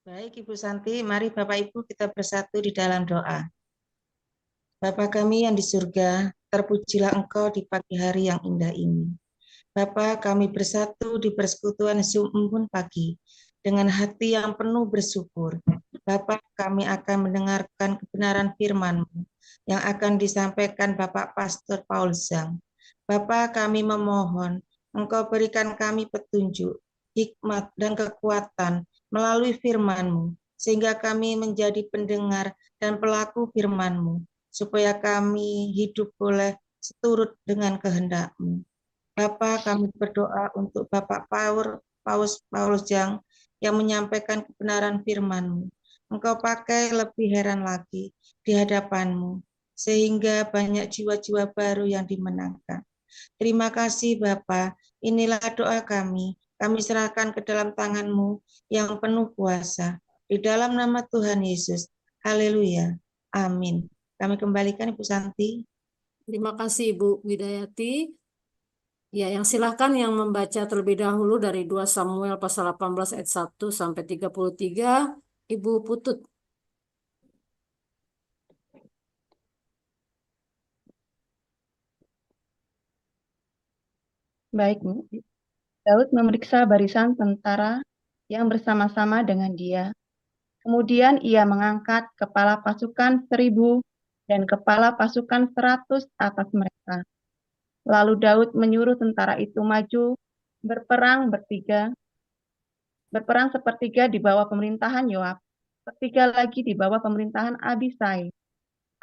Baik Ibu Santi, mari Bapak Ibu kita bersatu di dalam doa. Bapa kami yang di surga, terpujilah Engkau di pagi hari yang indah ini. Bapa, kami bersatu di persekutuan Zoom Embun pagi dengan hati yang penuh bersyukur. Bapa, kami akan mendengarkan kebenaran firman-Mu yang akan disampaikan Bapak Pastor Paul Zhang. Bapa, kami memohon Engkau berikan kami petunjuk, hikmat, dan kekuatan melalui firman-Mu, sehingga kami menjadi pendengar dan pelaku firman-Mu, supaya kami hidup boleh seturut dengan kehendak-Mu. Bapa, kami berdoa untuk Bapak Paulus yang menyampaikan kebenaran firman-Mu. Engkau pakai lebih heran lagi di hadapan-Mu, sehingga banyak jiwa-jiwa baru yang dimenangkan. Terima kasih Bapa, inilah doa kami. Kami serahkan ke dalam tangan-Mu yang penuh kuasa. Di dalam nama Tuhan Yesus. Haleluya. Amin. Kami kembalikan Ibu Santi. Terima kasih Ibu Widayati. Ya, yang silahkan yang membaca terlebih dahulu dari 2 Samuel pasal 18 ayat 1 sampai 33, Ibu Putut. Baik, Bu. Daud memeriksa barisan tentara yang bersama-sama dengan dia. Kemudian ia mengangkat kepala pasukan 1.000 dan kepala pasukan 100 atas mereka. Lalu Daud menyuruh tentara itu maju berperang sepertiga di bawah pemerintahan Yoab, sepertiga lagi di bawah pemerintahan Abisai,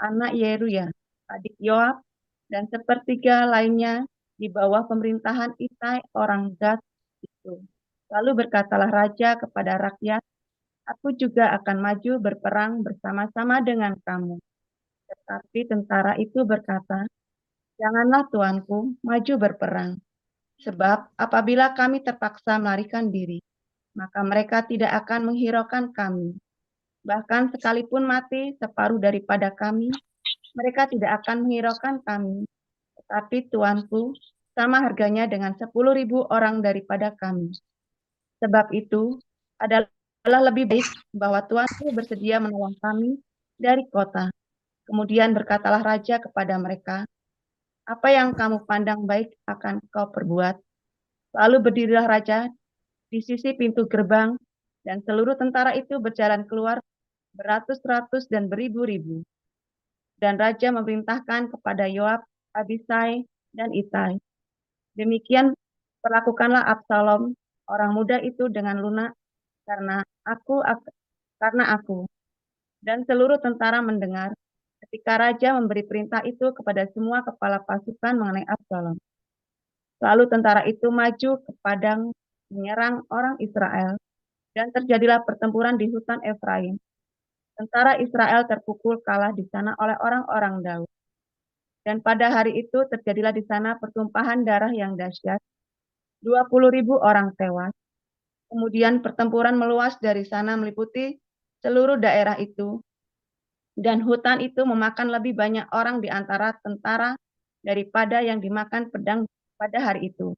anak Yeruya, adik Yoab, dan sepertiga lainnya di bawah pemerintahan Itai orang Gat itu. Lalu berkatalah raja kepada rakyat, aku juga akan maju berperang bersama-sama dengan kamu. Tetapi tentara itu berkata, janganlah tuanku maju berperang. Sebab apabila kami terpaksa melarikan diri, maka mereka tidak akan menghiraukan kami. Bahkan sekalipun mati separuh daripada kami, mereka tidak akan menghiraukan kami. Tetapi tuanku sama harganya dengan 10.000 orang daripada kami. Sebab itu adalah lebih baik bahwa tuanku bersedia menolong kami dari kota. Kemudian berkatalah raja kepada mereka, apa yang kamu pandang baik akan kau perbuat. Lalu berdirilah raja di sisi pintu gerbang, dan seluruh tentara itu berjalan keluar beratus-ratus dan beribu-ribu. Dan raja memerintahkan kepada Yoab, Abisai, dan Itai, demikian perlakukanlah Absalom, orang muda itu dengan lunak, karena aku. Dan seluruh tentara mendengar ketika raja memberi perintah itu kepada semua kepala pasukan mengenai Absalom. Lalu tentara itu maju ke padang menyerang orang Israel, dan terjadilah pertempuran di hutan Efraim. Tentara Israel terpukul kalah di sana oleh orang-orang Daud. Dan pada hari itu terjadilah di sana pertumpahan darah yang dahsyat. 20.000 orang tewas. Kemudian pertempuran meluas dari sana meliputi seluruh daerah itu. Dan hutan itu memakan lebih banyak orang di antara tentara daripada yang dimakan pedang pada hari itu.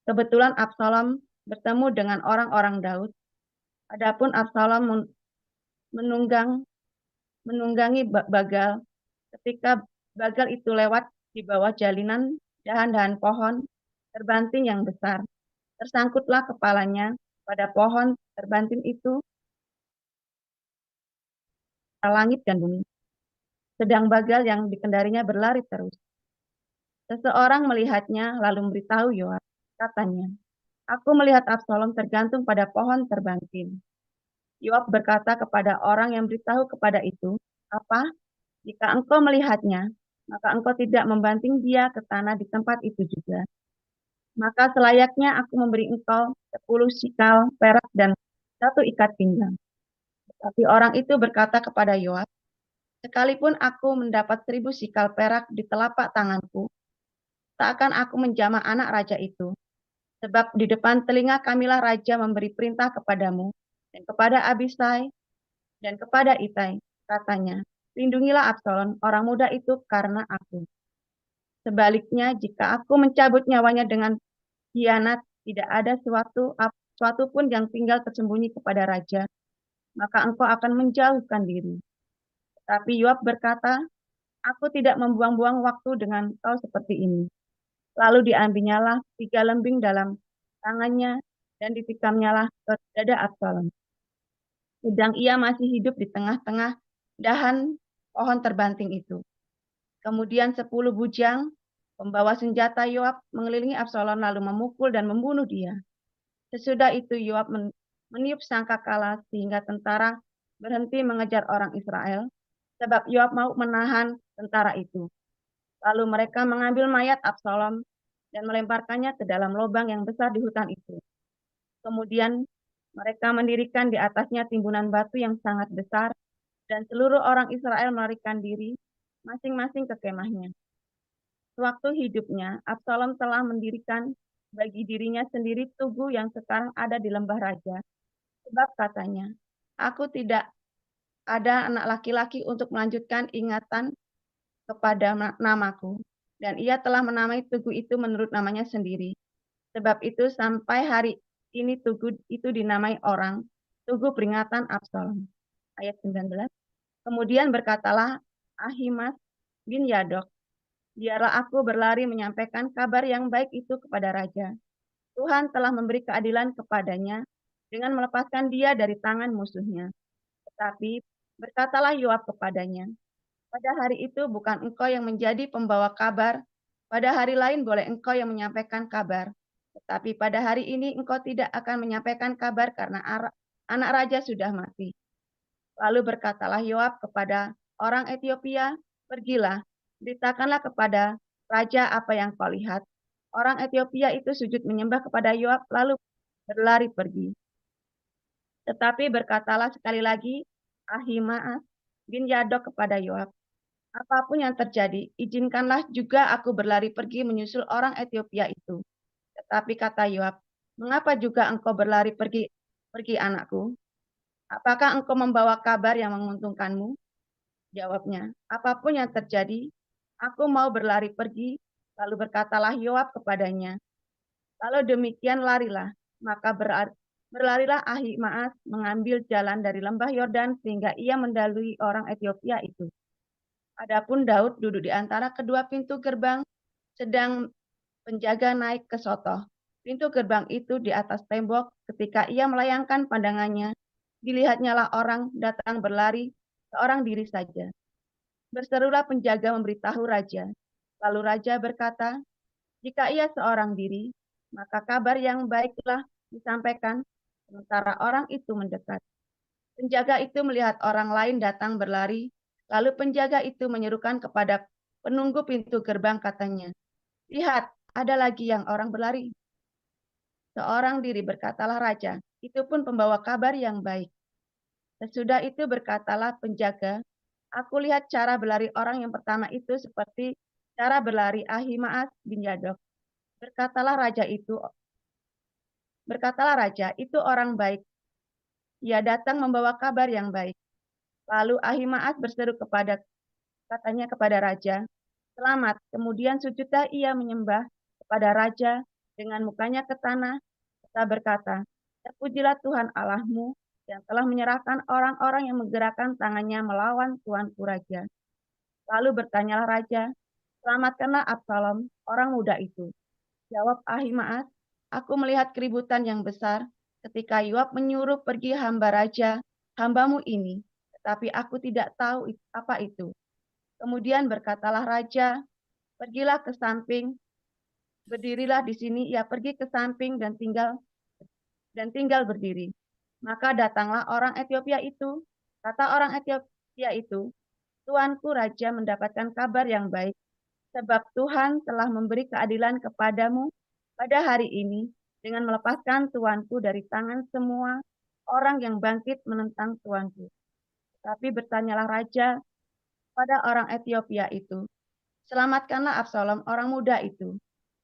Kebetulan Absalom bertemu dengan orang-orang Daud. Adapun Absalom menunggangi Bagal. Ketika Bagal itu lewat di bawah jalinan dahan-dahan pohon terbanting yang besar, tersangkutlah kepalanya pada pohon terbanting itu, langit dan bumi. Sedang Bagal yang dikendarinya berlari terus. Seseorang melihatnya lalu memberitahu Yoab, katanya, aku melihat Absalom tergantung pada pohon terbanting. Yoab berkata kepada orang yang beritahu kepada itu, apa? Jika engkau melihatnya, maka engkau tidak membanting dia ke tanah di tempat itu juga. Maka selayaknya aku memberi engkau 10 sikal perak dan 1 ikat pinggang. Tapi orang itu berkata kepada Yoab, sekalipun aku mendapat 1.000 sikal perak di telapak tanganku, tak akan aku menjamah anak raja itu. Sebab di depan telinga kamilah raja memberi perintah kepadamu, dan kepada Abisai, dan kepada Itai, katanya, lindungilah Absalom, orang muda itu, karena aku. Sebaliknya, jika aku mencabut nyawanya dengan hianat, tidak ada suatu pun yang tinggal tersembunyi kepada raja, maka engkau akan menjauhkan diri. Tetapi Yoab berkata, aku tidak membuang-buang waktu dengan kau seperti ini. Lalu diambilnyalah 3 lembing dalam tangannya dan ditikamnyalah ke dada Absalom. Sedang ia masih hidup di tengah-tengah dahan pohon terbanting itu. Kemudian 10 bujang pembawa senjata Yoab mengelilingi Absalom lalu memukul dan membunuh dia. Sesudah itu Yoab meniup sangkakala sehingga tentara berhenti mengejar orang Israel, sebab Yoab mau menahan tentara itu. Lalu mereka mengambil mayat Absalom dan melemparkannya ke dalam lubang yang besar di hutan itu. Kemudian mereka mendirikan di atasnya timbunan batu yang sangat besar, dan seluruh orang Israel melarikan diri masing-masing ke kemahnya. Sewaktu hidupnya, Absalom telah mendirikan bagi dirinya sendiri tugu yang sekarang ada di lembah raja. Sebab katanya, aku tidak ada anak laki-laki untuk melanjutkan ingatan kepada namaku. Dan ia telah menamai tugu itu menurut namanya sendiri. Sebab itu sampai hari ini tugu itu dinamai orang, tugu peringatan Absalom. Ayat 19. Kemudian berkatalah Ahimaaz bin Yadok, biarlah aku berlari menyampaikan kabar yang baik itu kepada raja. Tuhan telah memberi keadilan kepadanya dengan melepaskan dia dari tangan musuhnya. Tetapi berkatalah Yoab kepadanya, pada hari itu bukan engkau yang menjadi pembawa kabar, pada hari lain boleh engkau yang menyampaikan kabar. Tetapi pada hari ini engkau tidak akan menyampaikan kabar karena anak raja sudah mati. Lalu berkatalah Yoab kepada orang Etiopia, pergilah, beritakanlah kepada raja apa yang kau lihat. Orang Etiopia itu sujud menyembah kepada Yoab lalu berlari pergi. Tetapi berkatalah sekali lagi Ahimaaz bin Yadok kepada Yoab, apapun yang terjadi, izinkanlah juga aku berlari pergi menyusul orang Etiopia itu. Tetapi kata Yoab, mengapa juga engkau berlari pergi anakku? Apakah engkau membawa kabar yang menguntungkanmu? Jawabnya, apapun yang terjadi, aku mau berlari pergi. Lalu berkatalah Yoab kepadanya, kalau demikian larilah. Maka berlarilah Ahimaaz mengambil jalan dari lembah Yordan sehingga ia mendahului orang Etiopia itu. Adapun Daud duduk di antara kedua pintu gerbang, sedang penjaga naik ke sotoh. Pintu gerbang itu di atas tembok, ketika ia melayangkan pandangannya, dilihatnyalah orang datang berlari, seorang diri saja. Berserulah penjaga memberitahu raja. Lalu raja berkata, jika ia seorang diri, maka kabar yang baiklah disampaikan, sementara orang itu mendekat. Penjaga itu melihat orang lain datang berlari, lalu penjaga itu menyerukan kepada penunggu pintu gerbang katanya, lihat, ada lagi yang orang berlari. Seorang diri berkatalah raja, itu pun pembawa kabar yang baik. Sesudah itu berkatalah penjaga, aku lihat cara berlari orang yang pertama itu seperti cara berlari Ahimaaz bin Yadok. Berkatalah raja, itu orang baik. Ia datang membawa kabar yang baik. Lalu Ahimaaz berseru katanya kepada raja, selamat. Kemudian sujudlah ia menyembah kepada raja dengan mukanya ke tanah, serta berkata, terpujilah Tuhan Allahmu yang telah menyerahkan orang-orang yang menggerakkan tangannya melawan tuanku raja. Lalu bertanyalah raja, selamatkanlah Absalom, orang muda itu. Jawab Ahimaaz, aku melihat keributan yang besar ketika Yoab menyuruh pergi hamba raja, hambamu ini, tetapi aku tidak tahu apa itu. Kemudian berkatalah raja, pergilah ke samping, berdirilah di sini. Ia pergi ke samping dan tinggal berdiri. Maka datanglah orang Etiopia itu. Kata orang Etiopia itu, tuanku raja mendapatkan kabar yang baik, sebab Tuhan telah memberi keadilan kepadamu pada hari ini dengan melepaskan tuanku dari tangan semua orang yang bangkit menentang tuanku. Tapi bertanyalah raja pada orang Etiopia itu, selamatkanlah Absalom orang muda itu.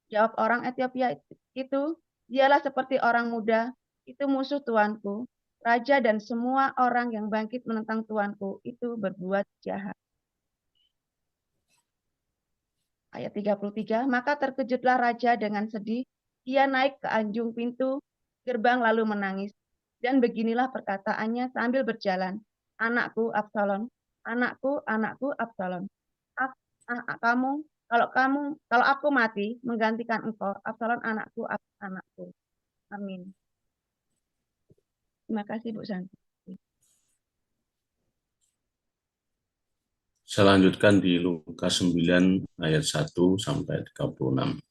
Jawab orang Etiopia itu, dialah seperti orang muda, itu musuh tuanku. Raja dan semua orang yang bangkit menentang tuanku itu berbuat jahat. Ayat 33, maka terkejutlah raja dengan sedih. Ia naik ke anjung pintu gerbang lalu menangis. Dan beginilah perkataannya sambil berjalan. Anakku Absalom, anakku, anakku Absalom. Kamu, kalau aku mati menggantikan engkau, Absalom anakku, anakku. Amin. Terima kasih Bu Santi. Saya lanjutkan di Lukas 9 ayat 1 sampai 36.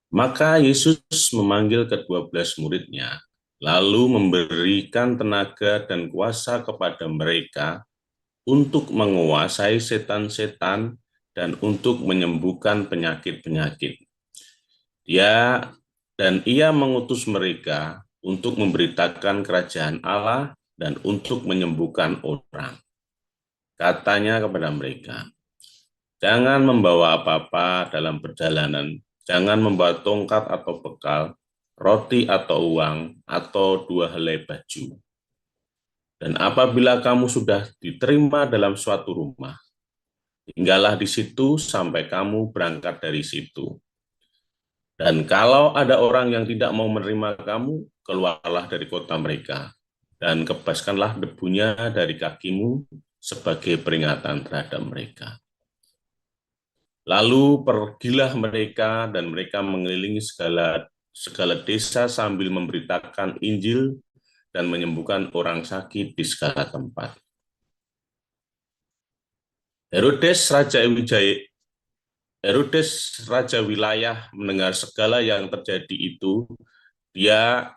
Maka Yesus memanggil ke-12 muridnya, lalu memberikan tenaga dan kuasa kepada mereka untuk menguasai setan-setan dan untuk menyembuhkan penyakit-penyakit. Ia mengutus mereka untuk memberitakan kerajaan Allah dan untuk menyembuhkan orang. Katanya kepada mereka, jangan membawa apa-apa dalam perjalanan, jangan membawa tongkat atau bekal, roti atau uang, atau 2 helai baju. Dan apabila kamu sudah diterima dalam suatu rumah, tinggallah di situ sampai kamu berangkat dari situ. Dan kalau ada orang yang tidak mau menerima kamu, keluarlah dari kota mereka, dan kebaskanlah debunya dari kakimu sebagai peringatan terhadap mereka. Lalu pergilah mereka, dan mereka mengelilingi segala desa sambil memberitakan Injil dan menyembuhkan orang sakit di segala tempat. Herodes Raja wilayah mendengar segala yang terjadi itu, ia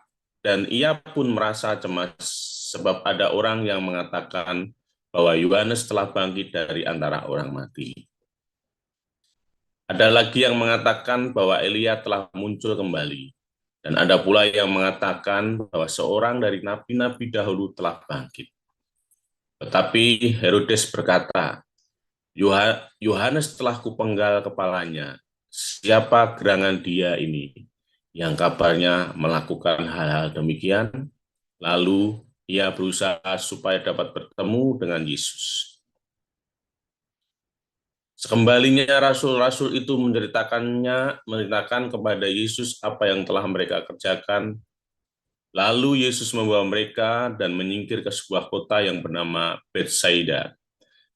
pun merasa cemas sebab ada orang yang mengatakan bahwa Yohanes telah bangkit dari antara orang mati. Ada lagi yang mengatakan bahwa Elia telah muncul kembali, dan ada pula yang mengatakan bahwa seorang dari nabi-nabi dahulu telah bangkit. Tetapi Herodes berkata, Yohanes telah kupenggal kepalanya. Siapa gerangan dia ini yang kabarnya melakukan hal-hal demikian? Lalu ia berusaha supaya dapat bertemu dengan Yesus. Sekembalinya rasul-rasul itu menceritakan kepada Yesus apa yang telah mereka kerjakan. Lalu Yesus membawa mereka dan menyingkir ke sebuah kota yang bernama Betsaida,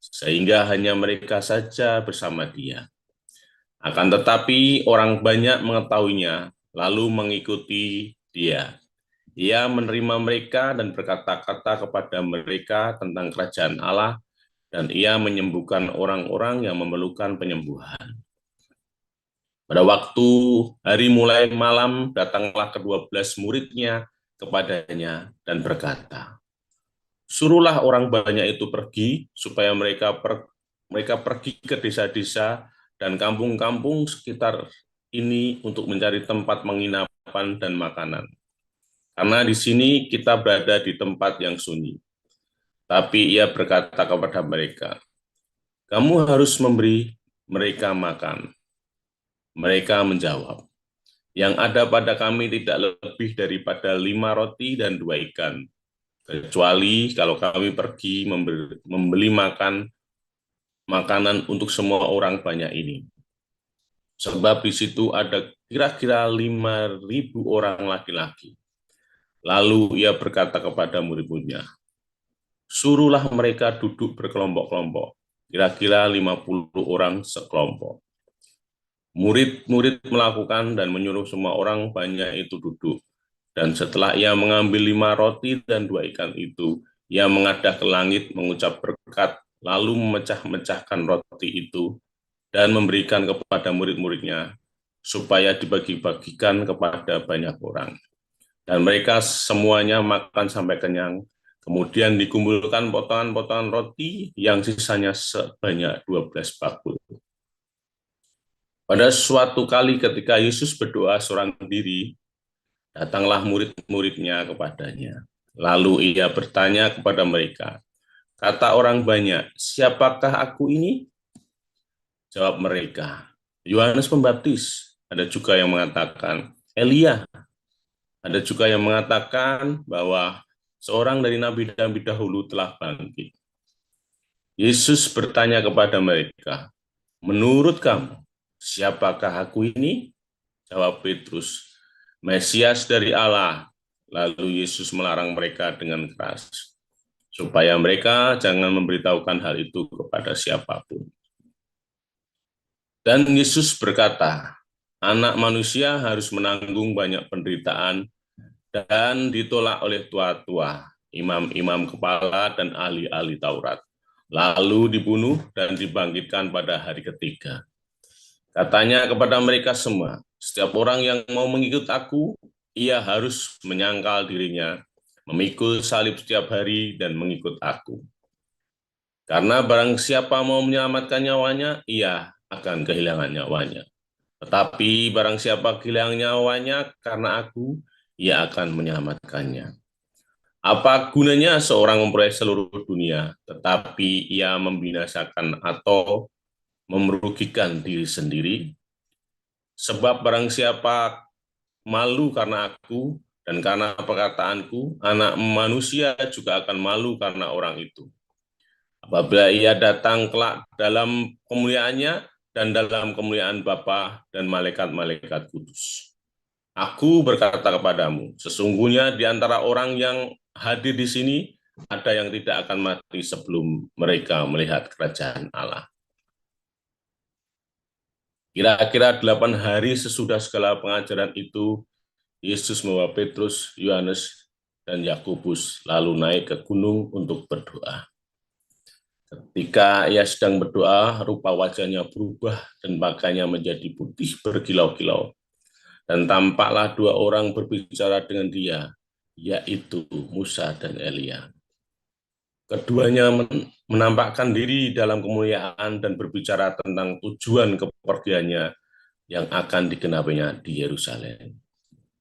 sehingga hanya mereka saja bersama dia. Akan tetapi orang banyak mengetahuinya, lalu mengikuti dia. Ia menerima mereka dan berkata-kata kepada mereka tentang kerajaan Allah, dan ia menyembuhkan orang-orang yang memerlukan penyembuhan. Pada waktu hari mulai malam, datanglah ke-12 muridnya kepadanya dan berkata, suruhlah orang banyak itu pergi, supaya mereka pergi ke desa-desa dan kampung-kampung sekitar ini untuk mencari tempat penginapan dan makanan. Karena di sini kita berada di tempat yang sunyi. Tapi ia berkata kepada mereka, kamu harus memberi mereka makan. Mereka menjawab, yang ada pada kami tidak lebih daripada 5 roti dan 2 ikan, kecuali kalau kami pergi membeli makanan untuk semua orang banyak ini. Sebab di situ ada kira-kira 5.000 orang laki-laki. Lalu ia berkata kepada murid-muridnya, suruhlah mereka duduk berkelompok-kelompok, kira-kira 50 orang sekelompok. Murid-murid melakukan dan menyuruh semua orang banyak itu duduk. Dan setelah ia mengambil 5 roti dan 2 ikan itu, ia mengadah ke langit, mengucap berkat, lalu memecah-mecahkan roti itu, dan memberikan kepada murid-muridnya, supaya dibagi-bagikan kepada banyak orang. Dan mereka semuanya makan sampai kenyang, kemudian dikumpulkan potongan-potongan roti yang sisanya sebanyak 12 bakul. Pada suatu kali ketika Yesus berdoa seorang diri, datanglah murid-muridnya kepadanya. Lalu ia bertanya kepada mereka, kata orang banyak, siapakah aku ini? Jawab mereka, Yohanes Pembaptis. Ada juga yang mengatakan, Elia. Ada juga yang mengatakan bahwa seorang dari nabi-nabi dahulu telah bangkit. Yesus bertanya kepada mereka, menurut kamu, siapakah aku ini? Jawab Petrus, Mesias dari Allah. Lalu Yesus melarang mereka dengan keras, supaya mereka jangan memberitahukan hal itu kepada siapapun. Dan Yesus berkata, Anak Manusia harus menanggung banyak penderitaan dan ditolak oleh tua-tua, imam-imam kepala, dan ahli-ahli Taurat, lalu dibunuh dan dibangkitkan pada hari ketiga. Katanya kepada mereka semua, setiap orang yang mau mengikut aku, ia harus menyangkal dirinya, memikul salib setiap hari, dan mengikut aku. Karena barang siapa mau menyelamatkan nyawanya, ia akan kehilangan nyawanya. Tetapi barang siapa kehilangan nyawanya karena aku, ia akan menyelamatkannya. Apa gunanya seorang memperoleh seluruh dunia, tetapi ia membinasakan atau merugikan diri sendiri? Sebab barang siapa malu karena aku dan karena perkataanku, Anak Manusia juga akan malu karena orang itu. Apabila ia datang kelak dalam kemuliaannya dan dalam kemuliaan Bapa dan malaikat-malaikat kudus. Aku berkata kepadamu, sesungguhnya di antara orang yang hadir di sini, ada yang tidak akan mati sebelum mereka melihat kerajaan Allah. Kira-kira 8 hari sesudah segala pengajaran itu, Yesus membawa Petrus, Yohanes, dan Yakobus lalu naik ke gunung untuk berdoa. Ketika ia sedang berdoa, rupa wajahnya berubah dan pakaiannya menjadi putih berkilau-kilau. Dan tampaklah 2 orang berbicara dengan dia, yaitu Musa dan Elia. Keduanya menampakkan diri dalam kemuliaan dan berbicara tentang tujuan kepergiannya yang akan digenapinya di Yerusalem.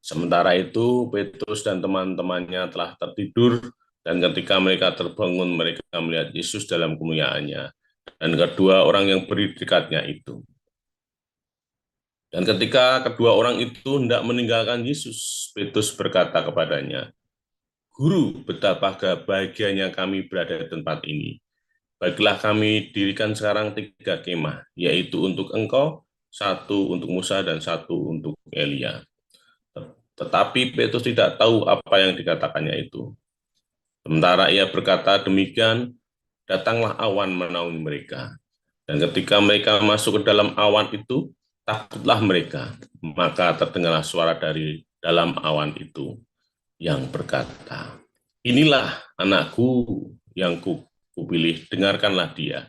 Sementara itu, Petrus dan teman-temannya telah tertidur, dan ketika mereka terbangun, mereka melihat Yesus dalam kemuliaannya, dan kedua orang yang berdiri dekatnya itu. Dan ketika kedua orang itu hendak meninggalkan Yesus, Petrus berkata kepadanya, Guru, betapa bahagianya kami berada di tempat ini. Baiklah kami dirikan sekarang 3 kemah, yaitu untuk engkau, 1 untuk Musa, dan 1 untuk Elia. Tetapi Petrus tidak tahu apa yang dikatakannya itu. Sementara ia berkata demikian, datanglah awan menaungi mereka. Dan ketika mereka masuk ke dalam awan itu, takutlah mereka. Maka terdengarlah suara dari dalam awan itu yang berkata, Inilah anakku yang kupilih, dengarkanlah dia.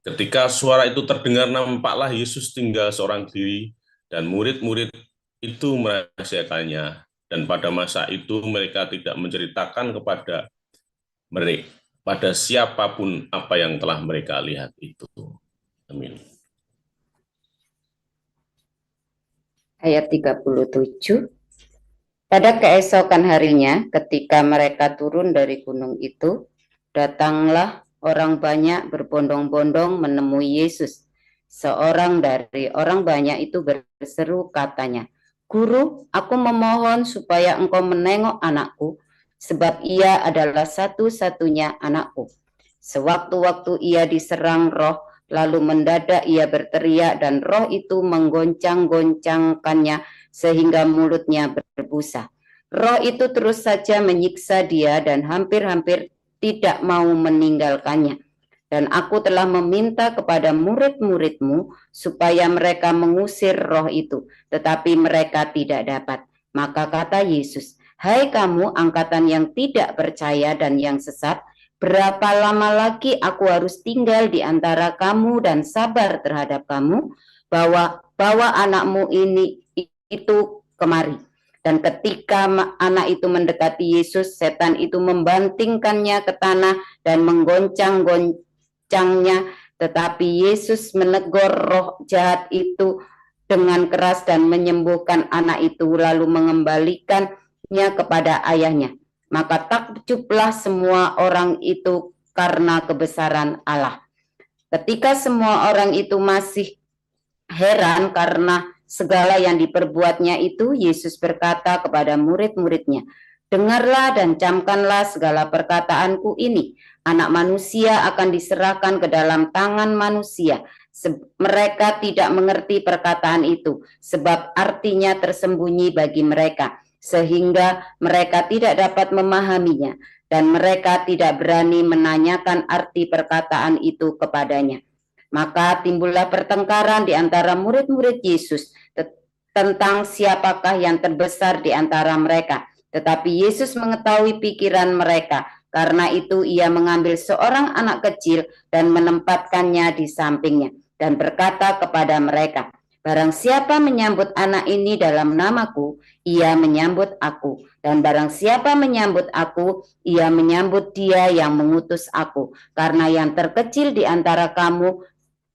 Ketika suara itu terdengar, nampaklah Yesus tinggal seorang diri, dan murid-murid itu merahasiakannya. Dan pada masa itu mereka tidak menceritakan kepada mereka, pada siapapun apa yang telah mereka lihat itu. Amin. Ayat 37. Pada keesokan harinya, ketika mereka turun dari gunung itu, datanglah orang banyak berbondong-bondong menemui Yesus. Seorang dari orang banyak itu berseru katanya, Guru, aku memohon supaya engkau menengok anakku, sebab ia adalah satu-satunya anakku. Sewaktu-waktu ia diserang roh, lalu mendadak ia berteriak dan roh itu menggoncang-goncangkannya sehingga mulutnya berbusa. Roh itu terus saja menyiksa dia dan hampir-hampir tidak mau meninggalkannya. Dan aku telah meminta kepada murid-muridmu supaya mereka mengusir roh itu, tetapi mereka tidak dapat. Maka kata Yesus, Hai kamu angkatan yang tidak percaya dan yang sesat, berapa lama lagi aku harus tinggal di antara kamu dan sabar terhadap kamu, bawa anakmu itu kemari. Dan ketika anak itu mendekati Yesus, setan itu membantingkannya ke tanah dan menggoncang-goncangnya. Tetapi Yesus menegur roh jahat itu dengan keras dan menyembuhkan anak itu, lalu mengembalikannya kepada ayahnya. Maka takjublah semua orang itu karena kebesaran Allah. Ketika semua orang itu masih heran karena segala yang diperbuatnya itu, Yesus berkata kepada murid-muridnya, Dengarlah dan camkanlah segala perkataanku ini. Anak manusia akan diserahkan ke dalam tangan manusia. Mereka tidak mengerti perkataan itu, sebab artinya tersembunyi bagi mereka. sehingga mereka tidak dapat memahaminya, dan mereka tidak berani menanyakan arti perkataan itu kepadanya. Maka timbullah pertengkaran di antara murid-murid Yesus tentang siapakah yang terbesar di antara mereka. Tetapi Yesus mengetahui pikiran mereka, karena itu ia mengambil seorang anak kecil dan menempatkannya di sampingnya, dan berkata kepada mereka, barang siapa menyambut anak ini dalam namaku, ia menyambut aku. Dan barang siapa menyambut aku, ia menyambut dia yang mengutus aku. Karena yang terkecil di antara kamu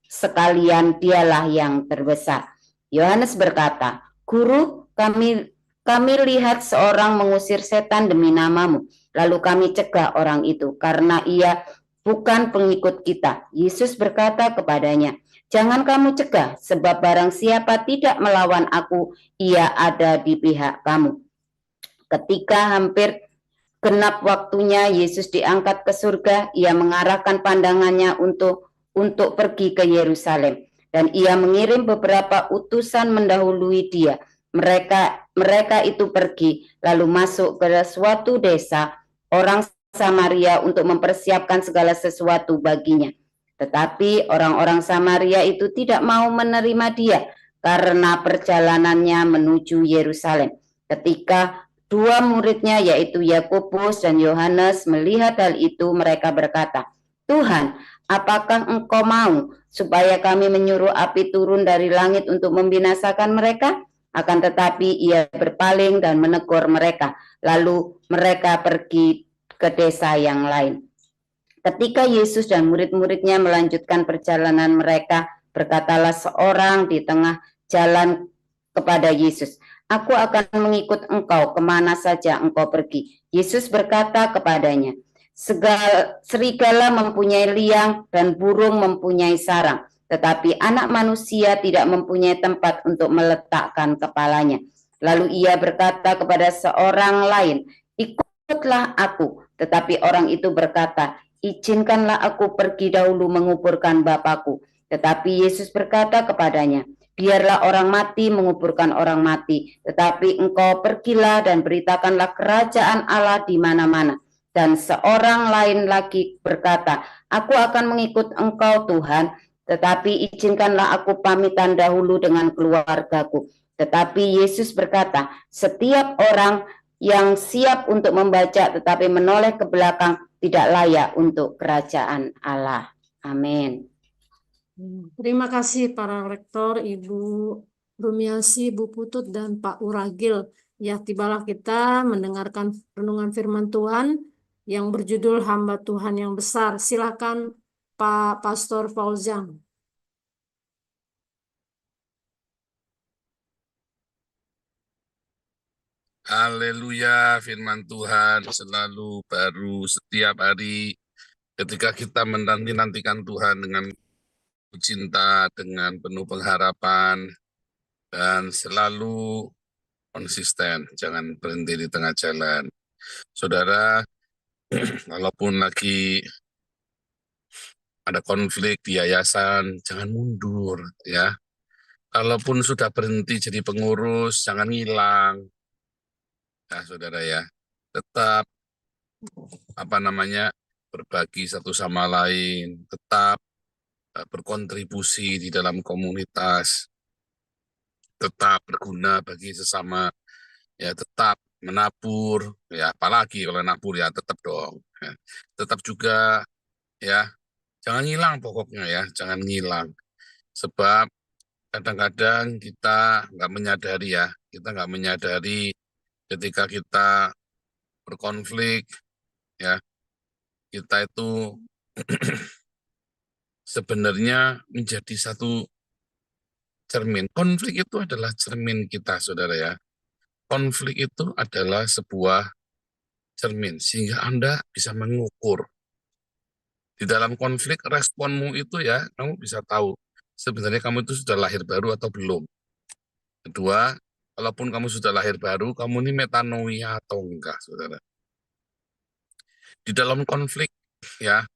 sekalian dialah yang terbesar. Yohanes berkata, Guru, kami lihat seorang mengusir setan demi namamu, lalu kami cegah orang itu karena ia bukan pengikut kita. Yesus berkata kepadanya, jangan kamu cegah, sebab barang siapa tidak melawan aku, ia ada di pihak kamu. Ketika hampir genap waktunya Yesus diangkat ke surga, ia mengarahkan pandangannya untuk pergi ke Yerusalem, dan ia mengirim beberapa utusan mendahului dia. Mereka itu pergi lalu masuk ke suatu desa orang Samaria untuk mempersiapkan segala sesuatu baginya. Tetapi orang-orang Samaria itu tidak mau menerima dia karena perjalanannya menuju Yerusalem. Ketika dua muridnya yaitu Yakobus dan Yohanes melihat hal itu, mereka berkata, Tuhan, apakah engkau mau supaya kami menyuruh api turun dari langit untuk membinasakan mereka? Akan tetapi ia berpaling dan menegur mereka. Lalu mereka pergi ke desa yang lain. Ketika Yesus dan murid-muridnya melanjutkan perjalanan mereka, berkatalah seorang di tengah jalan kepada Yesus, Aku akan mengikut engkau kemana saja engkau pergi. Yesus berkata kepadanya, serigala mempunyai liang dan burung mempunyai sarang, tetapi anak manusia tidak mempunyai tempat untuk meletakkan kepalanya. Lalu ia berkata kepada seorang lain, ikutlah aku. Tetapi orang itu berkata, izinkanlah aku pergi dahulu menguburkan Bapakku. Tetapi Yesus berkata kepadanya, biarlah orang mati menguburkan orang mati, tetapi engkau pergilah dan beritakanlah kerajaan Allah di mana-mana. Dan seorang lain lagi berkata, aku akan mengikut engkau Tuhan, tetapi izinkanlah aku pamitan dahulu dengan keluargaku. Tetapi Yesus berkata, setiap orang yang siap untuk membaca tetapi menoleh ke belakang tidak layak untuk kerajaan Allah. Amin. Terima kasih para rektor, Ibu Rumiasi, Bu Putut, dan Pak Uragil. Ya, tibalah kita mendengarkan renungan firman Tuhan yang berjudul Hamba Tuhan yang Besar. Silakan Pak Pastor Fauzan. Haleluya, firman Tuhan selalu baru setiap hari ketika kita menanti-nantikan Tuhan dengan cinta, dengan penuh pengharapan, dan selalu konsisten, jangan berhenti di tengah jalan. Saudara, walaupun lagi ada konflik di yayasan, jangan mundur ya. Kalaupun sudah berhenti jadi pengurus, jangan hilang. Nah, saudara ya, tetap berbagi satu sama lain, tetap berkontribusi di dalam komunitas, tetap berguna bagi sesama, ya tetap menabur, ya apalagi kalau nabur ya tetap dong, ya. Tetap juga ya, jangan hilang pokoknya ya, jangan hilang, sebab kadang-kadang kita nggak menyadari ketika kita berkonflik, ya kita itu sebenarnya menjadi satu cermin. Konflik itu adalah cermin kita, saudara ya. Konflik itu adalah sebuah cermin, sehingga Anda bisa mengukur. Di dalam konflik, responmu itu ya, kamu bisa tahu sebenarnya kamu itu sudah lahir baru atau belum. Kedua, walaupun kamu sudah lahir baru, kamu ini metanoia atau enggak, saudara. Di dalam konflik, ya,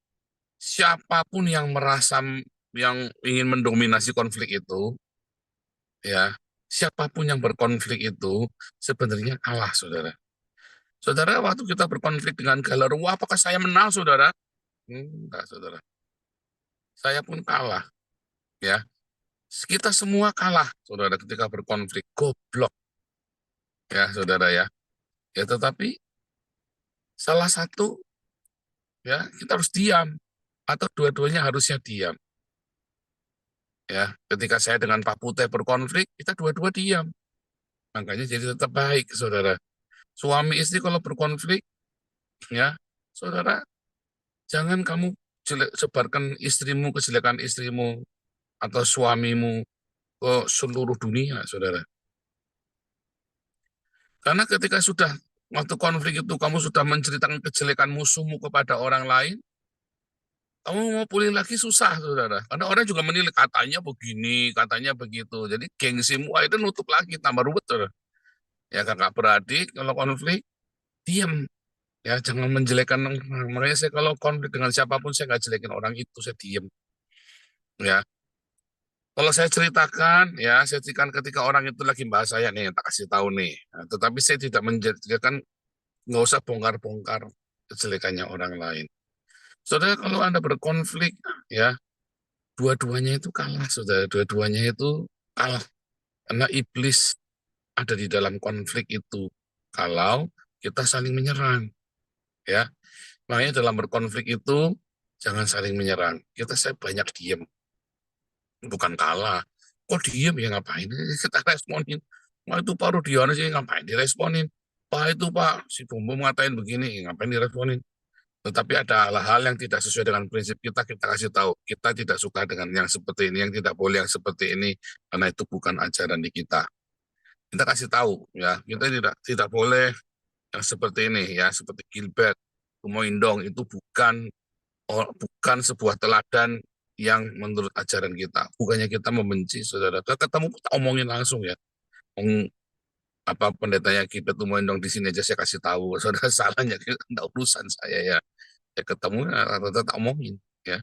siapapun yang merasa yang ingin mendominasi konflik itu, ya, siapapun yang berkonflik itu sebenarnya kalah, saudara. Saudara, waktu kita berkonflik dengan Galerwa, apakah saya menang, saudara? Enggak, saudara. Saya pun kalah, ya. Kita semua kalah, saudara, ketika berkonflik. Goblok, ya, saudara, ya. Ya, tetapi salah satu, ya, kita harus diam. Atau dua-duanya harusnya diam. Ya, ketika saya dengan Pak Putih berkonflik, kita dua-dua diam. Makanya jadi tetap baik, saudara. Suami istri kalau berkonflik, ya, saudara, jangan kamu sebarkan istrimu, kejelekan istrimu, atau suamimu ke seluruh dunia, saudara. Karena ketika sudah waktu konflik itu kamu sudah menceritakan kejelekan musuhmu kepada orang lain, kamu mau pulih lagi susah, saudara. Karena orang juga menilai katanya begini, katanya begitu. Jadi gengsimu itu nutup lagi, tambah ruwet, saudara. Ya kakak beradik kalau konflik diam, ya jangan menjelekkan orang. Makanya saya kalau konflik dengan siapapun saya nggak jelekin orang itu, saya diam. Ya, kalau saya ceritakan, ya saya ceritakan ketika orang itu lagi bahas saya nih, tak kasih tahu nih. Nah, tetapi saya tidak menjadikan, nggak usah bongkar-bongkar kejelekannya orang lain. Saudara, kalau Anda berkonflik, ya dua-duanya itu kalah, saudara. Dua-duanya itu kalah karena iblis ada di dalam konflik itu. Kalau kita saling menyerang, ya. Makanya dalam berkonflik itu jangan saling menyerang. Saya banyak diam, bukan kalah. Kok diam ya ngapain? Kita responin. Wah itu Pak Rudiana sih ngapain diresponin? Pak itu Pak si Bumbu ngatain begini, ngapain diresponin? Tetapi ada hal-hal yang tidak sesuai dengan prinsip kita kasih tahu. Kita tidak suka dengan yang seperti ini, yang tidak boleh yang seperti ini, karena itu bukan ajaran di kita. Kita kasih tahu, ya. Kita tidak boleh yang seperti ini, ya, seperti Gilbert, Kumoindong itu bukan sebuah teladan yang menurut ajaran kita. Bukannya kita membenci, saudara. Kita ketemu kita omongin langsung, ya. Apa pendetanya Gilbert Kumoindong di sini aja saya kasih tahu, saudara salahnya tidak urusan saya, ya. Ya ketemu tetap omongin, ya.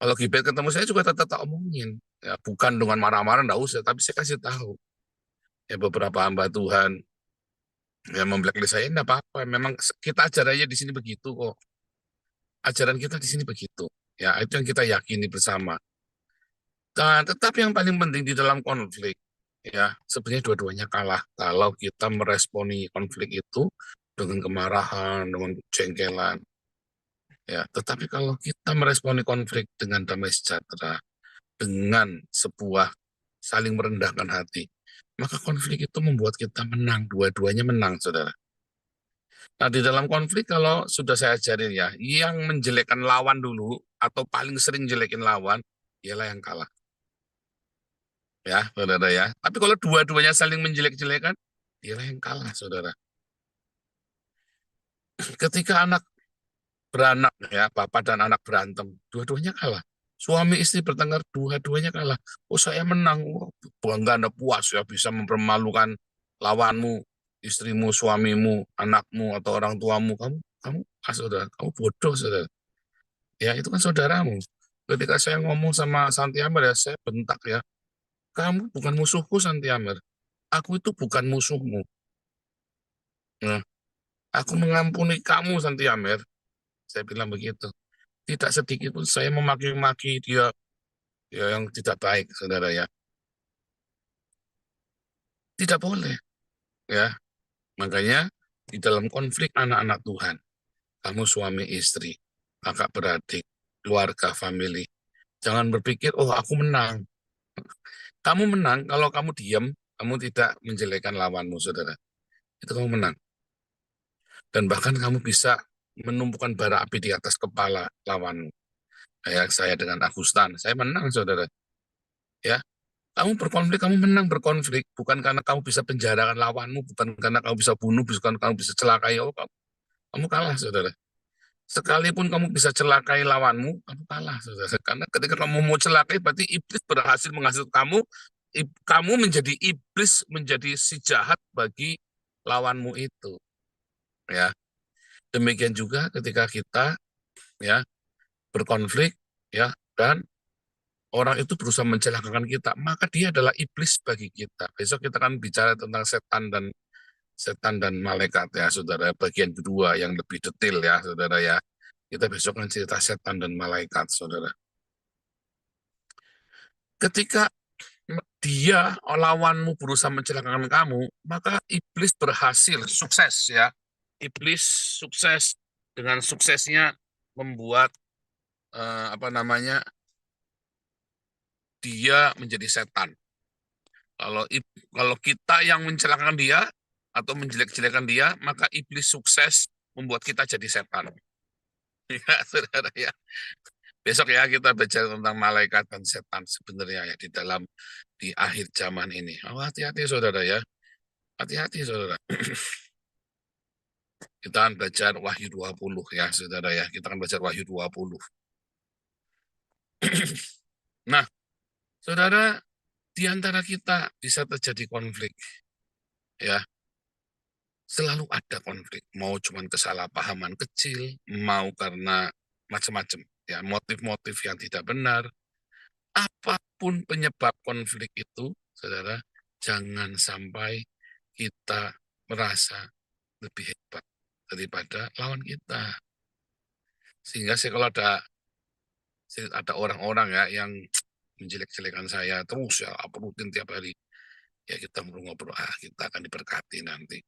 Kalau Gibet ketemu saya juga tetap omongin, ya bukan dengan marah-marah enggak usah, tapi saya kasih tahu. Ya beberapa hamba Tuhan yang memblacklist saya enggak apa-apa, memang kita ajarannya di sini begitu kok. Ajaran kita di sini begitu. Ya, itu yang kita yakini bersama. Nah, tetapi yang paling penting di dalam konflik, ya, sebenarnya dua-duanya kalah kalau kita meresponi konflik itu dengan kemarahan, dengan kejengkelan. Ya, tetapi kalau kita meresponi konflik dengan damai sejahtera, dengan sebuah saling merendahkan hati, maka konflik itu membuat kita menang, dua-duanya menang, saudara. Nah, di dalam konflik kalau sudah saya ajarin ya, yang menjelekkan lawan dulu, atau paling sering jelekin lawan, ialah yang kalah. Ya, saudara ya. Tapi kalau dua-duanya saling menjelek-jelekan, ialah yang kalah, saudara. Ketika anak beranak ya, bapak dan anak berantem, dua-duanya kalah. Suami istri bertengkar, dua-duanya kalah. Oh saya menang, oh, bangga Anda puas ya bisa mempermalukan lawanmu, istrimu, suamimu, anakmu atau orang tuamu. Kamu saudara, kamu bodoh saudara. Ya itu kan saudaramu. Ketika saya ngomong sama Santi Amer ya, saya bentak ya. Kamu bukan musuhku Santi Amer. Aku itu bukan musuhmu. Nah, aku mengampuni kamu Santi Amer. Saya bilang begitu. Tidak sedikit pun saya memaki-maki dia, ya yang tidak baik, saudara ya. Tidak boleh, ya. Makanya di dalam konflik anak-anak Tuhan, kamu suami istri, kakak beradik, keluarga, family, jangan berpikir, oh aku menang. Kamu menang kalau kamu diam, kamu tidak menjelekkan lawanmu, saudara. Itu kamu menang. Dan bahkan kamu bisa menumpukan bara api di atas kepala lawanmu. Kayak saya dengan Agustan, saya menang, saudara. Ya, kamu berkonflik, kamu menang berkonflik, bukan karena kamu bisa penjarakan lawanmu, bukan karena kamu bisa bunuh, bukan kamu bisa celakai, oh, kamu kalah, saudara. Sekalipun kamu bisa celakai lawanmu, kamu kalah, saudara. Karena ketika kamu mau celakai, berarti iblis berhasil menghasut kamu, kamu menjadi iblis, menjadi si jahat bagi lawanmu itu. Ya, demikian juga ketika kita ya berkonflik, ya, dan orang itu berusaha mencelakakan kita, maka dia adalah iblis bagi kita. Besok kita akan bicara tentang setan dan malaikat ya, saudara. Bagian kedua yang lebih detail ya, saudara ya. Kita besok akan cerita setan dan malaikat, saudara. Ketika dia lawanmu berusaha mencelakakan kamu, maka iblis berhasil, sukses ya. Iblis sukses dengan suksesnya membuat dia menjadi setan. Kalau kita yang mencelakakan dia atau menjelek-jelekan dia, maka iblis sukses membuat kita jadi setan. Ya, saudara ya. Besok ya kita belajar tentang malaikat dan setan sebenarnya ya di akhir zaman ini. Oh, hati-hati saudara ya. Hati-hati saudara. Kita akan belajar Wahyu 20 ya saudara ya. Kita akan belajar Wahyu 20. Nah, saudara, di antara kita bisa terjadi konflik. Ya. Selalu ada konflik, mau cuman kesalahpahaman kecil, mau karena macam-macam, ya motif-motif yang tidak benar. Apapun penyebab konflik itu, saudara, jangan sampai kita merasa lebih hebat daripada lawan kita. Sehingga kalau ada orang-orang ya yang menjelek-jelekan saya terus ya, rutin tiap hari, ya kita ngobrol, kita akan diberkati nanti.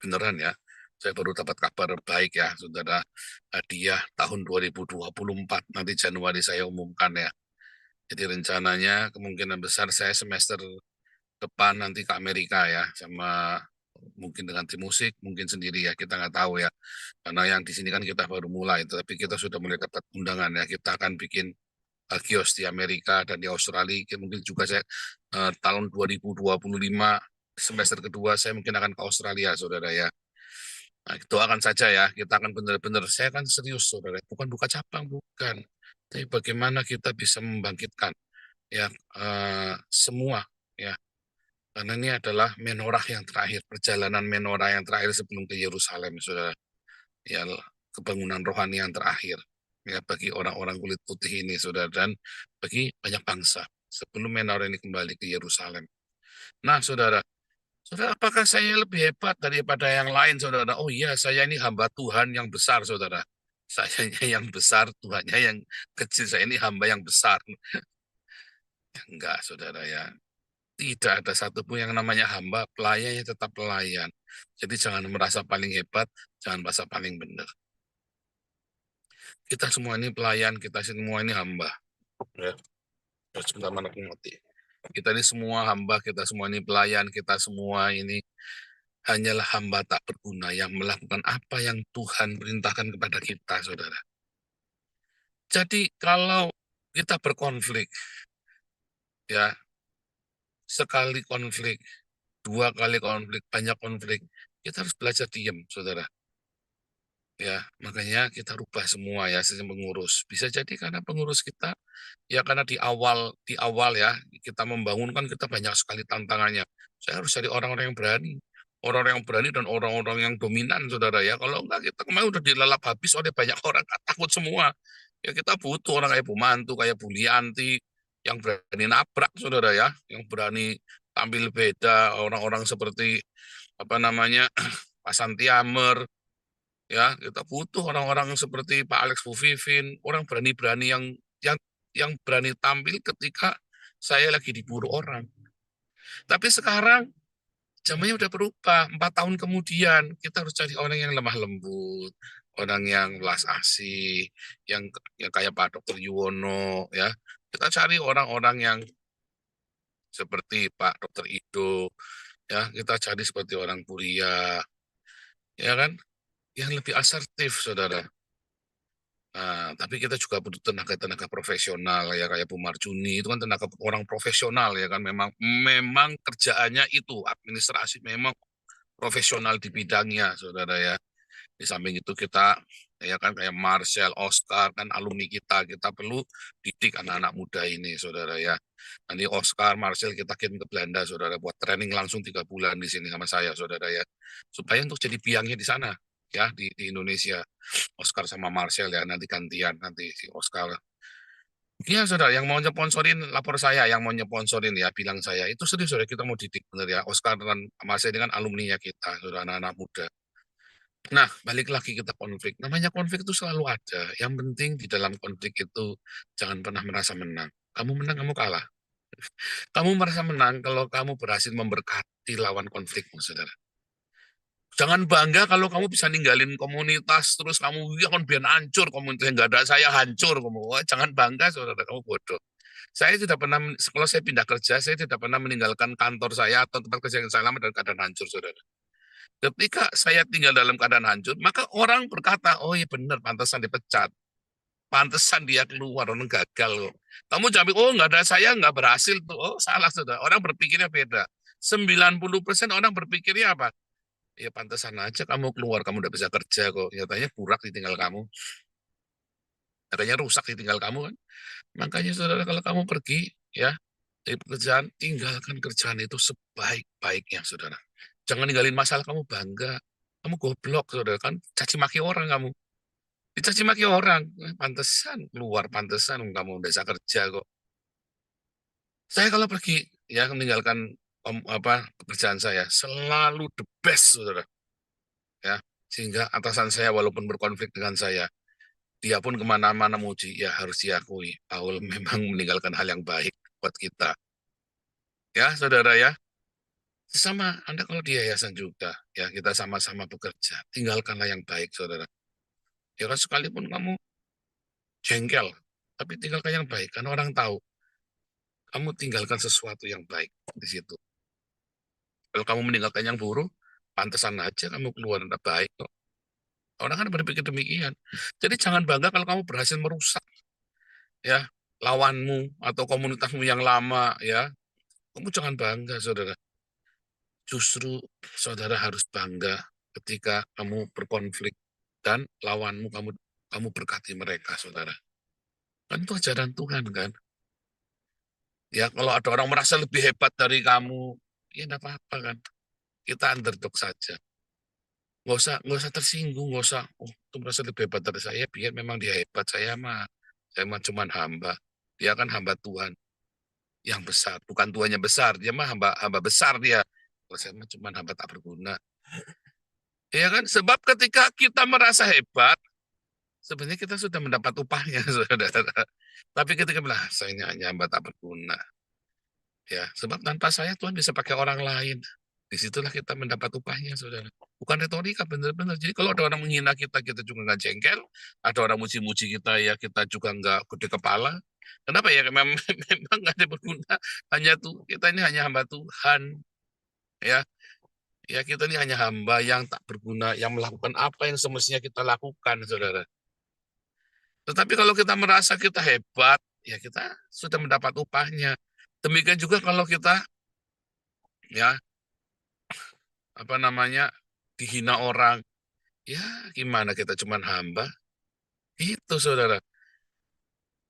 Beneran ya, saya baru dapat kabar baik ya, saudara. Hadiah tahun 2024, nanti Januari saya umumkan ya. Jadi rencananya kemungkinan besar saya semester depan nanti ke Amerika ya, sama mungkin dengan tim musik, mungkin sendiri ya, kita nggak tahu ya. Karena yang di sini kan kita baru mulai, tapi kita sudah mulai dapat undangan ya, kita akan bikin kios di Amerika dan di Australia. Mungkin juga saya tahun 2025 semester kedua saya mungkin akan ke Australia, saudara ya. Nah, doakan saja ya, kita akan benar-benar, saya kan serius, saudara, bukan buka cabang, bukan. Tapi bagaimana kita bisa membangkitkan ya semua ya, karena ini adalah menorah yang terakhir, perjalanan menorah yang terakhir sebelum ke Yerusalem, saudara. Ya, kebangunan rohani yang terakhir ya bagi orang-orang kulit putih ini, saudara, dan bagi banyak bangsa sebelum menorah ini kembali ke Yerusalem. Nah, saudara, apakah saya lebih hebat daripada yang lain, saudara? Oh iya, saya ini hamba Tuhan yang besar, saudara. Sayanya yang besar, Tuhannya yang kecil. Saya ini hamba yang besar. Enggak, saudara ya. Tidak ada satupun yang namanya hamba, pelayannya tetap pelayan. Jadi jangan merasa paling hebat, jangan merasa paling benar. Kita semua ini pelayan, kita semua ini hamba. Ya. Sebentar, mana aku ngerti. Kita ini semua hamba, kita semua ini pelayan, kita semua ini hanyalah hamba tak berguna yang melakukan apa yang Tuhan perintahkan kepada kita, saudara. Jadi kalau kita berkonflik, ya, sekali konflik, 2 kali konflik, banyak konflik, kita harus belajar diam, saudara. Ya, makanya kita rubah semua ya, sistem pengurus. Bisa jadi karena pengurus kita, ya karena di awal ya, kita membangun kan kita banyak sekali tantangannya. Saya harus cari orang-orang yang berani. Orang-orang yang berani dan orang-orang yang dominan, saudara ya. Kalau enggak, kita kemarin udah dilalap habis oleh banyak orang, takut semua. Ya kita butuh orang kayak Bu Mantu, kayak Bu Lianti, yang berani nabrak, saudara ya. Yang berani tampil beda, orang-orang seperti, Pak Santiamer, ya kita butuh orang-orang seperti Pak Alex Buvivin, orang berani-berani yang berani tampil ketika saya lagi diburu orang. Tapi sekarang zamannya udah berubah. 4 tahun kemudian kita harus cari orang yang lemah lembut, orang yang belas asih, yang kayak Pak Dr. Yuwono ya. Kita cari orang-orang yang seperti Pak Dr. Ido ya, kita cari seperti orang Puria ya kan, yang lebih asertif, saudara. Nah, tapi kita juga butuh tenaga-tenaga profesional ya, kayak Bu Marjuni itu kan tenaga orang profesional ya kan, memang kerjaannya itu administrasi, memang profesional di bidangnya, saudara ya. Di samping itu kita ya kan kayak Marcel, Oscar kan alumni kita perlu didik anak-anak muda ini, saudara ya. Nanti Oscar, Marcel kita kirim ke Belanda, saudara, buat training langsung 3 bulan di sini sama saya, saudara ya, supaya untuk jadi biangnya di sana ya, di Indonesia. Oscar sama Marcel ya, nanti gantian, nanti si Oscar Iya, saudara, yang mau nyeponsorin lapor saya, yang mau nyeponsorin ya, bilang saya. Itu serius, saudara, kita mau didik bener ya. Oscar dan Mas ini kan alumni kita, saudara, anak-anak muda. Nah, balik lagi kita konflik. Namanya konflik itu selalu ada. Yang penting di dalam konflik itu jangan pernah merasa menang. Kamu menang, kamu kalah. Kamu merasa menang kalau kamu berhasil memberkati lawan konflikmu, saudara. Jangan bangga kalau kamu bisa ninggalin komunitas, terus kamu, ya kan biar hancur komunitas, nggak ada saya hancur. Kamu. Wah, jangan bangga, saudara, kamu bodoh. Saya tidak pernah, kalau saya pindah kerja, saya tidak pernah meninggalkan kantor saya atau tempat kerja yang saya lama dalam keadaan hancur, saudara. Ketika saya tinggal dalam keadaan hancur, maka orang berkata, oh iya benar, pantesan dipecat. Pantesan dia keluar, orang gagal. Kamu jangan, oh nggak ada saya, nggak berhasil. Tuh. Oh salah, saudara. Orang berpikirnya beda. 90% orang berpikirnya apa? Ya pantesan aja kamu keluar, kamu udah bisa kerja kok. Nyatanya burak ditinggal kamu. Nyatanya rusak ditinggal kamu kan. Makanya saudara, kalau kamu pergi, ya, dari pekerjaan, tinggalkan kerjaan itu sebaik-baiknya, saudara. Jangan ninggalin masalah kamu bangga. Kamu goblok, saudara, kan caci maki orang kamu. Dicaci maki orang, pantesan keluar, pantesan kamu udah bisa kerja kok. Saya kalau pergi, ya meninggalkan pekerjaan saya, selalu the best, saudara. Ya, sehingga atasan saya walaupun berkonflik dengan saya, dia pun kemana-mana muji, ya harus diakui, Paul memang meninggalkan hal yang baik buat kita. Ya, saudara ya. Sama, Anda kalau di yayasan juga, ya kita sama-sama bekerja, tinggalkanlah yang baik, saudara. Ya kan sekalipun kamu jengkel, tapi tinggalkan yang baik, karena orang tahu, kamu tinggalkan sesuatu yang baik di situ. Kalau kamu meninggalkan yang buruk, pantesan aja kamu keluar, tidak baik kok. Orang kan berpikir demikian. Jadi jangan bangga kalau kamu berhasil merusak, ya, lawanmu atau komunitasmu yang lama, ya. Kamu jangan bangga, saudara. Justru saudara harus bangga ketika kamu berkonflik dan lawanmu kamu berkati mereka, saudara. Kan itu ajaran Tuhan kan. Ya kalau ada orang merasa lebih hebat dari kamu, ya enggak apa-apa kan. Kita underdog saja. Nggak usah tersinggung, nggak usah, oh itu merasa lebih hebat dari saya, biar memang dia hebat, saya mah cuma hamba. Dia kan hamba Tuhan yang besar, bukan Tuhannya besar, dia mah hamba besar dia. Kalau saya mah cuma hamba tak berguna. Ya kan? Sebab ketika kita merasa hebat, sebenarnya kita sudah mendapat upahnya, saudara. Tapi ketika bilang, saya ini hanya hamba tak berguna. Ya, sebab tanpa saya Tuhan bisa pakai orang lain. Disitulah kita mendapat upahnya, saudara. Bukan retorika, benar-benar. Jadi kalau ada orang menghina kita, kita juga nggak jengkel. Ada orang muji-muji kita, ya kita juga nggak gede kepala. Kenapa ya? Memang nggak ada berguna. Hanya tuh kita ini hanya hamba Tuhan. Ya, ya kita ini hanya hamba yang tak berguna, yang melakukan apa yang semestinya kita lakukan, saudara. Tetapi kalau kita merasa kita hebat, ya kita sudah mendapat upahnya. Demikian juga kalau kita, ya, dihina orang, ya gimana kita cuman hamba, itu saudara.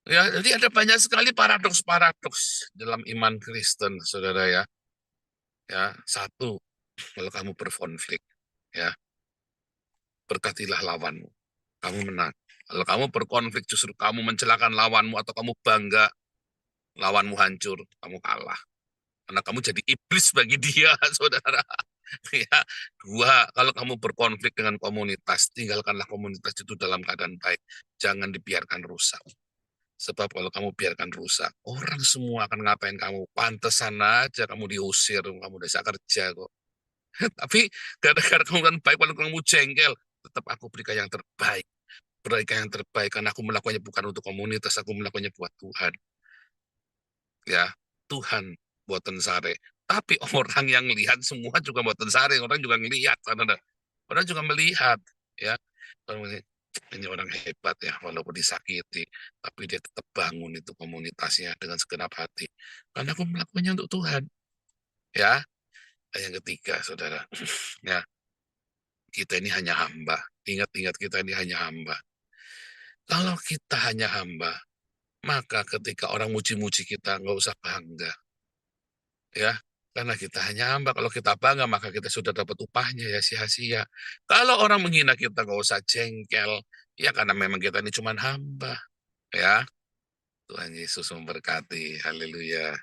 Ya, jadi ada banyak sekali paradoks-paradoks dalam iman Kristen, saudara ya. Ya, satu, kalau kamu berkonflik, ya, berkatilah lawanmu, kamu menang. Kalau kamu berkonflik justru kamu mencelakan lawanmu atau kamu bangga, lawanmu hancur, kamu kalah. Karena kamu jadi iblis bagi dia, saudara. Ya, dua, kalau kamu berkonflik dengan komunitas, tinggalkanlah komunitas itu dalam keadaan baik. Jangan dibiarkan rusak. Sebab kalau kamu biarkan rusak, orang semua akan ngapain kamu. Pantesan aja kamu diusir, kamu udah bisa kerja kok. Tapi gara-gara kamu kan baik, walaupun kamu jengkel, tetap aku berikan yang terbaik. Berikan yang terbaik, karena aku melakukannya bukan untuk komunitas, aku melakukannya buat Tuhan. Ya, Tuhan buatan sare. Tapi orang yang lihat semua juga buatan sare, orang juga ngelihat, orang juga melihat, ya. Ini orang hebat ya, walaupun disakiti, tapi dia tetap bangun itu komunitasnya dengan segenap hati. Karena aku melakukannya untuk Tuhan. Ya, yang ketiga, saudara, ya, kita ini hanya hamba. Ingat-ingat kita ini hanya hamba. Kalau kita hanya hamba, maka ketika orang muji-muji kita, nggak usah bangga. Ya, karena kita hanya hamba. Kalau kita bangga, maka kita sudah dapat upahnya, ya sia-sia. Kalau orang menghina kita, nggak usah jengkel. Ya, karena memang kita ini cuma hamba. Ya, Tuhan Yesus memberkati. Haleluya.